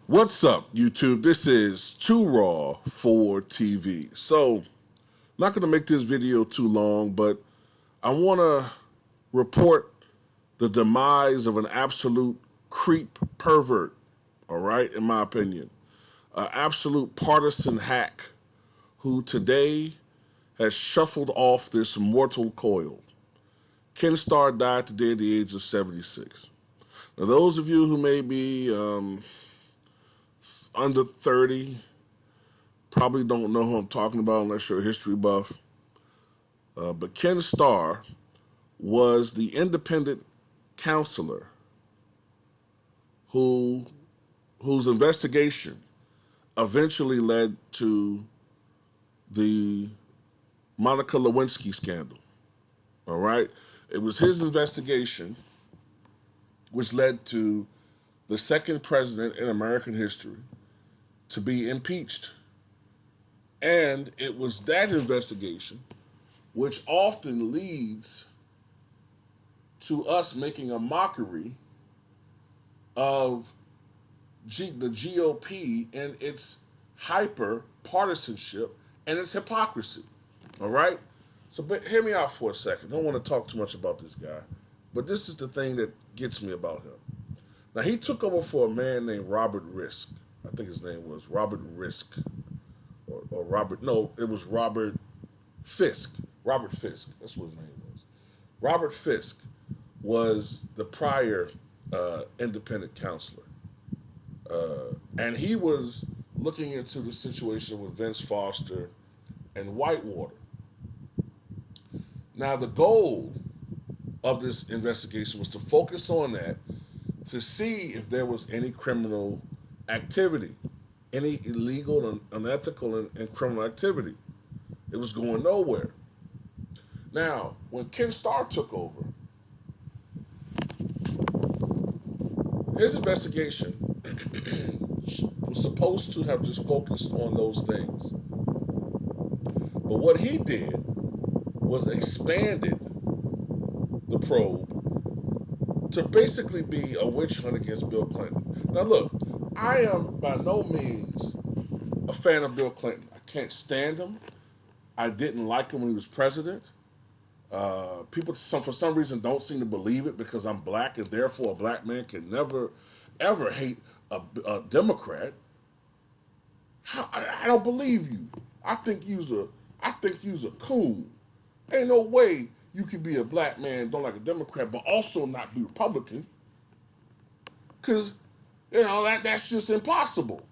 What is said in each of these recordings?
What's up, YouTube? This is Too Raw for TV. So, not going to make this video too long, but I want to report the demise of an absolute creep pervert, all right, in my opinion. An absolute partisan hack who today has shuffled off this mortal coil. Ken Starr died today at the age of 76. Now, those of you who may be under 30 probably don't know who I'm talking about unless you're a history buff. But Ken Starr was the independent counselor whose investigation eventually led to the Monica Lewinsky scandal. All right? It was his investigation which led to the second president in American history to be impeached. And it was that investigation which often leads to us making a mockery of the GOP and its hyper partisanship and its hypocrisy. All right? So hear me out for a second. I don't want to talk too much about this guy, but this is the thing that gets me about him. Now, he took over for a man named Robert Risk. I think his name was Robert Risk. Or Robert, no, it was Robert Fisk. Robert Fisk, that's what his name was. Robert Fisk was the prior independent counselor. And he was looking into the situation with Vince Foster and Whitewater. Now, the goal of this investigation was to focus on that to see if there was any criminal activity, any illegal and unethical and criminal activity. It was going nowhere. Now, when Ken Starr took over, his investigation was supposed to have just focused on those things. But what he did was expanded the probe to basically be a witch hunt against Bill Clinton. Now look, I am by no means a fan of Bill Clinton. I can't stand him. I didn't like him when he was president. People, for some reason, don't seem to believe it because I'm black and therefore a black man can never, ever hate a Democrat. I don't believe you. I think you's a coon. Ain't no way you can be a black man and don't like a Democrat, but also not be Republican. Because, that's just impossible.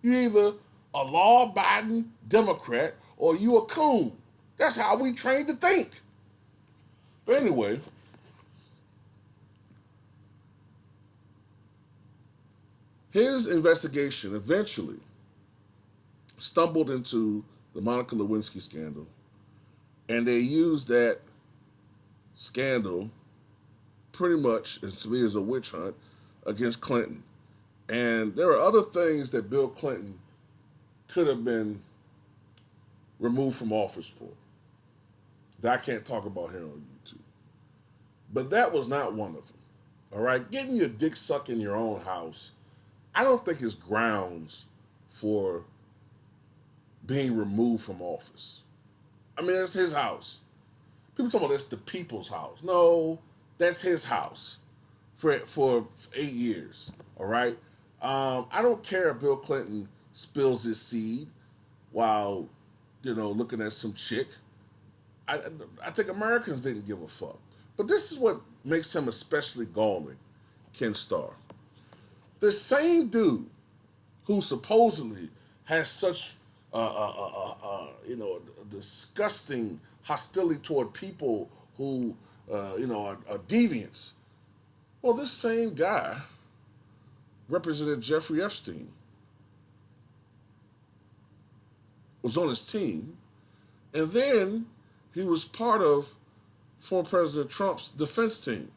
You're either a law-abiding Democrat or you a coon. That's how we trained to think. But anyway, his investigation eventually stumbled into the Monica Lewinsky scandal, and they used that scandal pretty much, to me, as a witch hunt against Clinton. And there are other things that Bill Clinton could have been removed from office for that I can't talk about here on YouTube. But that was not one of them. All right? Getting your dick sucked in your own house, I don't think is grounds for being removed from office. I mean, that's his house. People talk about that's the people's house. No, that's his house for 8 years. All right? I don't care if Bill Clinton spills his seed while, looking at some chick. I think Americans didn't give a fuck. But this is what makes him especially galling, Ken Starr. The same dude who supposedly has such a disgusting hostility toward people who, are deviants. Well, this same guy represented Jeffrey Epstein, was on his team, and then he was part of former President Trump's defense team.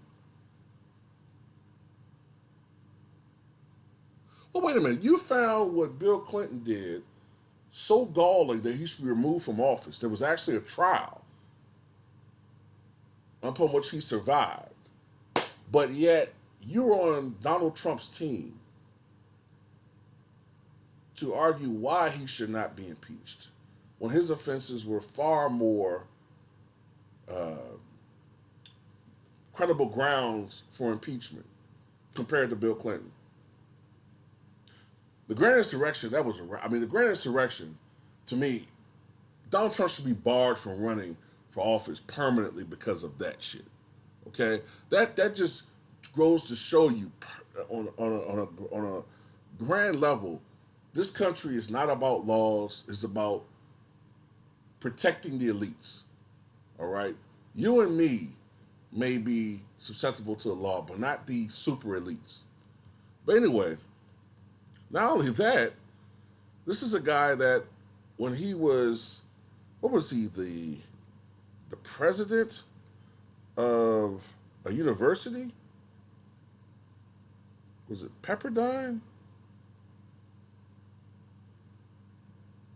Well, wait a minute. You found what Bill Clinton did so galling that he should be removed from office. There was actually a trial upon which he survived. But yet, you're on Donald Trump's team. to argue why he should not be impeached when his offenses were far more credible grounds for impeachment compared to Bill Clinton. The Grand Insurrection, the Grand Insurrection, to me, Donald Trump should be barred from running for office permanently because of that shit. Okay, that just goes to show you on a grand level, this country is not about laws; it's about protecting the elites. All right, you and me may be susceptible to the law, but not the super elites. But anyway, not only that, this is a guy that when he was, what was he, the president of a university? Was it Pepperdine?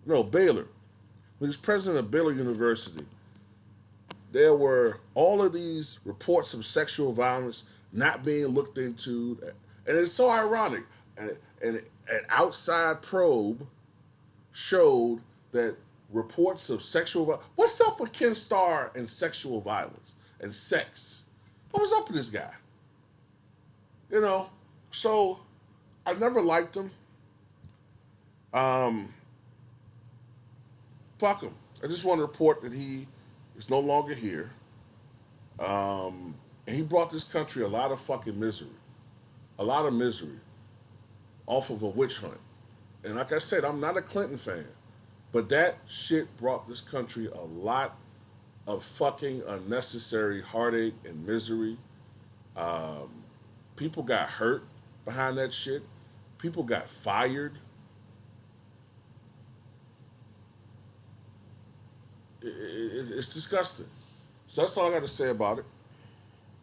No, Baylor. When he was president of Baylor University, there were all of these reports of sexual violence not being looked into. And it's so ironic. And an outside probe showed that reports of sexual violence. What's up with Ken Starr and sexual violence and sex? What was up with this guy? You know, so I never liked him. Fuck him. I just want to report that he is no longer here. And he brought this country a lot of fucking misery. A lot of misery off of a witch hunt. And like I said, I'm not a Clinton fan. But that shit brought this country a lot of fucking unnecessary heartache and misery. People got hurt behind that shit. People got fired. It's disgusting. So that's all I got to say about it.